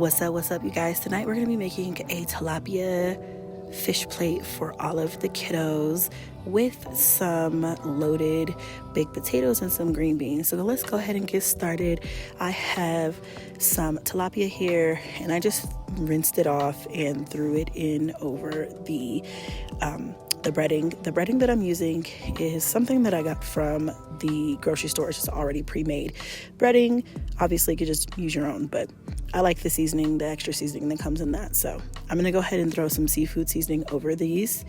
What's up, you guys? Tonight we're going to be making a tilapia fish plate for all of the kiddos with some loaded baked potatoes and some green beans. So let's go ahead and get started. I have some tilapia here and I just rinsed it off and threw it in over the breading. The breading that I'm using is something that I got from the grocery store. It's just already pre-made breading. Obviously you could just use your own, but I like the seasoning, the extra seasoning that comes in that. So I'm going to go ahead and throw some seafood seasoning over these.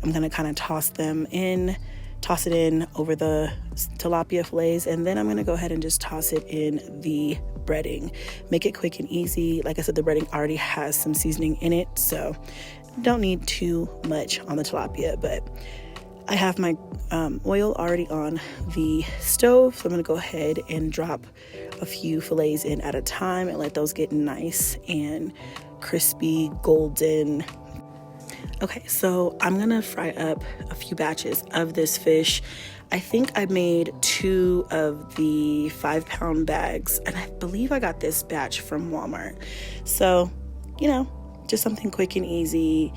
I'm going to kind of toss it in over the tilapia fillets, and then I'm going to go ahead and just toss it in the breading. Make it quick and easy. Like I said, the breading already has some seasoning in it, so don't need too much on the tilapia, but I have my oil already on the stove, so I'm going to go ahead and drop a few fillets in at a time and let those get nice and crispy golden. Okay, so I'm going to fry up a few batches of this fish. I think I made 2 of the 5-pound bags, and I believe I got this batch from Walmart. So, just something quick and easy,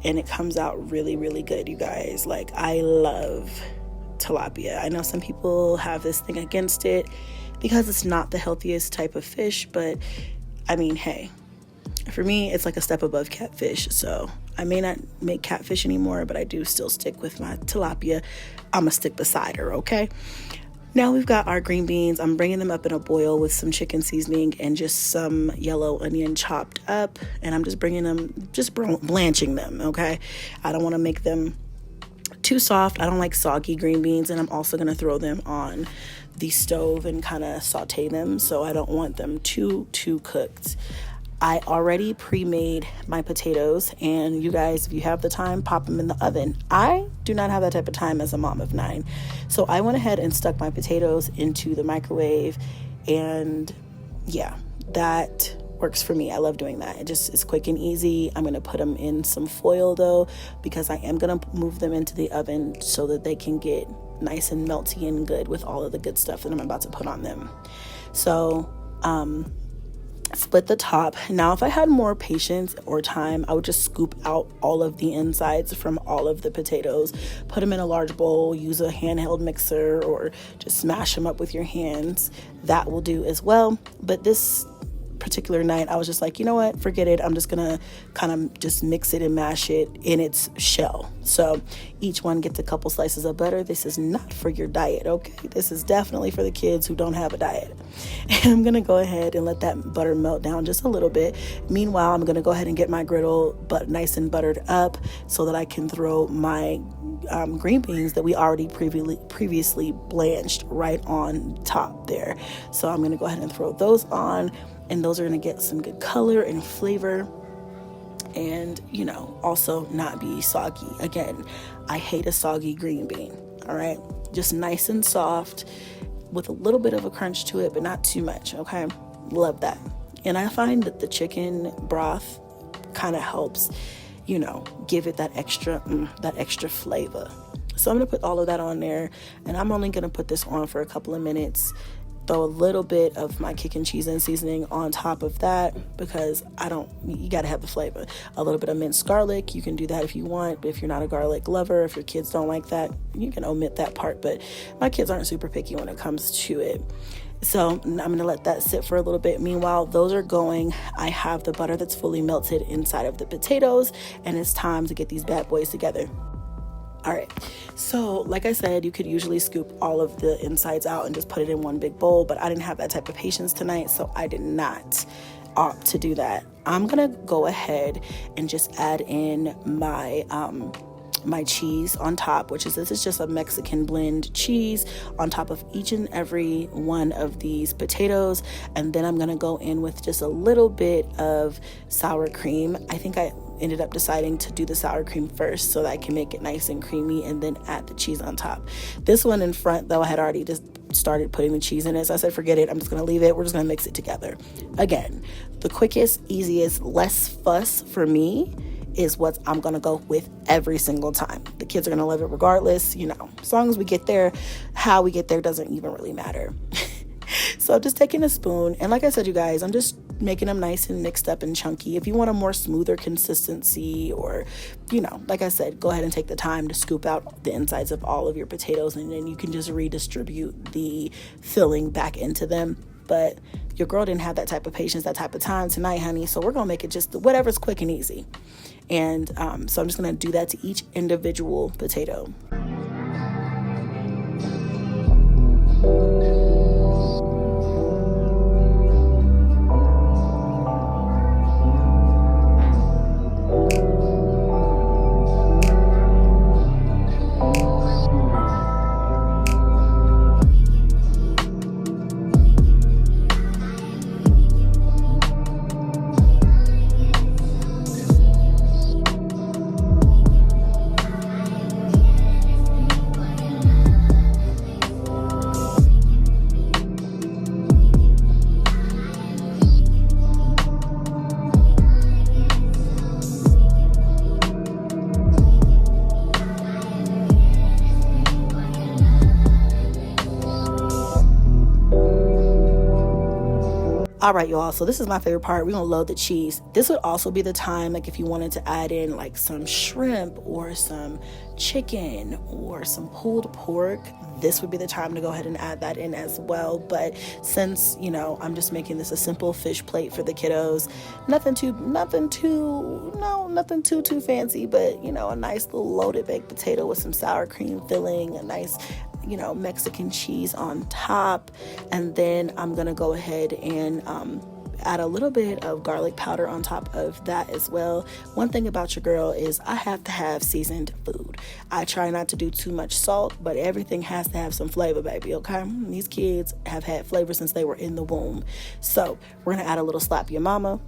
and it comes out really, really good, you guys. Like, I love tilapia. I know some people have this thing against it because it's not the healthiest type of fish, but I mean, hey, for me, it's like a step above catfish. So I may not make catfish anymore, but I do still stick with my tilapia. I'm gonna stick beside her, okay? Now we've got our green beans. I'm bringing them up in a boil with some chicken seasoning and just some yellow onion chopped up. And I'm just blanching them, okay? I don't want to make them too soft. I don't like soggy green beans. And I'm also going to throw them on the stove and kind of saute them. So I don't want them too cooked. I already pre-made my potatoes, and you guys, if you have the time, pop them in the oven. I do not have that type of time as a mom of 9. So I went ahead and stuck my potatoes into the microwave, and yeah, that works for me. I love doing that. It just is quick and easy. I'm going to put them in some foil though, because I am going to move them into the oven so that they can get nice and melty and good with all of the good stuff that I'm about to put on them. So, split the top. Now, if I had more patience or time, I would just scoop out all of the insides from all of the potatoes, put them in a large bowl, use a handheld mixer, or just smash them up with your hands. That will do as well. But this particular night, I was just like, you know what, forget it. I'm just gonna kind of just mix it and mash it in its shell. So each one gets a couple slices of butter. This is not for your diet, okay? This is definitely for the kids who don't have a diet. And I'm gonna go ahead and let that butter melt down just a little bit. Meanwhile, I'm gonna go ahead and get my griddle nice and buttered up so that I can throw my green beans that we already previously blanched right on top there. So I'm gonna go ahead and throw those on, and those are going to get some good color and flavor and, also not be soggy. Again, I hate a soggy green bean, all right? Just nice and soft with a little bit of a crunch to it, but not too much, okay? Love that. And I find that the chicken broth kind of helps, give it that extra flavor. So I'm going to put all of that on there, and I'm only going to put this on for a couple of minutes. Throw a little bit of my chicken cheese and seasoning on top of that because you got to have the flavor. A little bit of minced garlic. You can do that if you want, but if you're not a garlic lover, if your kids don't like that, you can omit that part, but my kids aren't super picky when it comes to it. So I'm going to let that sit for a little bit. Meanwhile, those are going. I have the butter that's fully melted inside of the potatoes, and it's time to get these bad boys together. All right, so like I said, you could usually scoop all of the insides out and just put it in one big bowl, but I didn't have that type of patience tonight, so I did not opt to do that. I'm gonna go ahead and just add in my my cheese on top, this is just a Mexican blend cheese on top of each and every one of these potatoes. And then I'm gonna go in with just a little bit of sour cream. I think I ended up deciding to do the sour cream first so that I can make it nice and creamy and then add the cheese on top. This one in front, though, I had already just started putting the cheese in it. So I said, forget it. I'm just going to leave it. We're just going to mix it together. Again, the quickest, easiest, less fuss for me is what I'm going to go with every single time. The kids are going to love it regardless. As long as we get there, how we get there doesn't even really matter. So I'm just taking a spoon. And like I said, you guys, I'm just making them nice and mixed up and chunky. If you want a more smoother consistency, or, you know, like I said, go ahead and take the time to scoop out the insides of all of your potatoes, and then you can just redistribute the filling back into them. But your girl didn't have that type of patience, that type of time tonight, honey. So we're going to make it just whatever's quick and easy. And so I'm just going to do that to each individual potato. All right, y'all, so this is my favorite part. We're gonna load the cheese. This would also be the time, like, if you wanted to add in like some shrimp or some chicken or some pulled pork, this would be the time to go ahead and add that in as well. But since, you know, I'm just making this a simple fish plate for the kiddos, nothing too fancy, but, you know, a nice little loaded baked potato with some sour cream filling, a nice, you know, Mexican cheese on top. And then I'm gonna go ahead and add a little bit of garlic powder on top of that as well. One thing about your girl is I have to have seasoned food. I try not to do too much salt, but everything has to have some flavor, baby, okay? These kids have had flavor since they were in the womb. So we're gonna add a little Slap Your Mama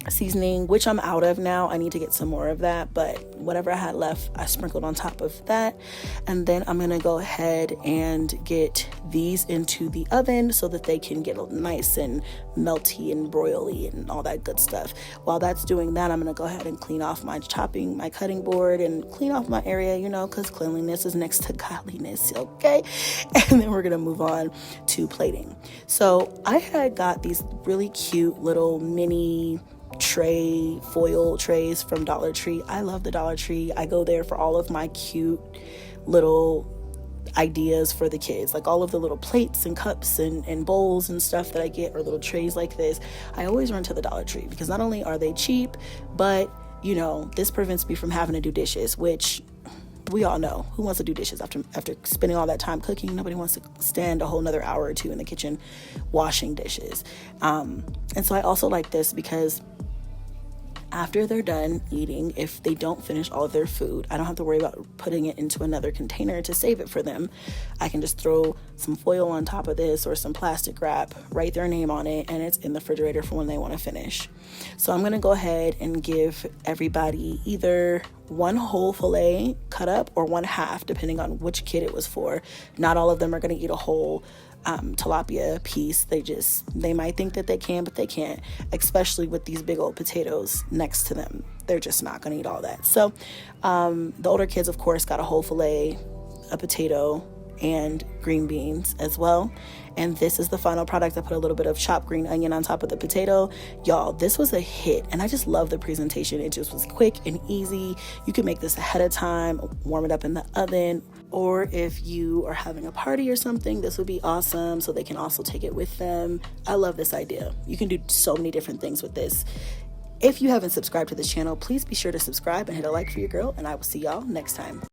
seasoning, which I'm out of now. I need to get some more of that, but whatever I had left, I sprinkled on top of that. And then I'm gonna go ahead and get these into the oven so that they can get nice and melty and broily and all that good stuff. While that's doing that, I'm gonna go ahead and clean off my cutting board and clean off my area, you know, because cleanliness is next to godliness, okay? And then we're gonna move on to plating. So I had got these really cute little mini foil trays from Dollar Tree. I love the Dollar Tree. I go there for all of my cute little ideas for the kids, like all of the little plates and cups and bowls and stuff that I get, or little trays like this. I always run to the Dollar Tree because not only are they cheap, but, you know, this prevents me from having to do dishes, which we all know, who wants to do dishes after spending all that time cooking? Nobody wants to stand a whole nother hour or two in the kitchen washing dishes. And so I also like this because after they're done eating, if they don't finish all of their food, I don't have to worry about putting it into another container to save it for them. I can just throw some foil on top of this or some plastic wrap, write their name on it, and it's in the refrigerator for when they want to finish. So I'm going to go ahead and give everybody either one whole fillet cut up or one half, depending on which kid it was for. Not all of them are going to eat a whole tilapia piece. They might think that they can, but they can't, especially with these big old potatoes next to them. They're just not going to eat all that. So the older kids, of course, got a whole fillet, a potato, and green beans as well. And this is the final product. I put a little bit of chopped green onion on top of the potato. Y'all, this was a hit, and I just love the presentation. It just was quick and easy. You can make this ahead of time, warm it up in the oven, or if you are having a party or something, this would be awesome, so they can also take it with them. I love this idea. You can do so many different things with this. If you haven't subscribed to this channel, please be sure to subscribe and hit a like for your girl, and I will see y'all next time.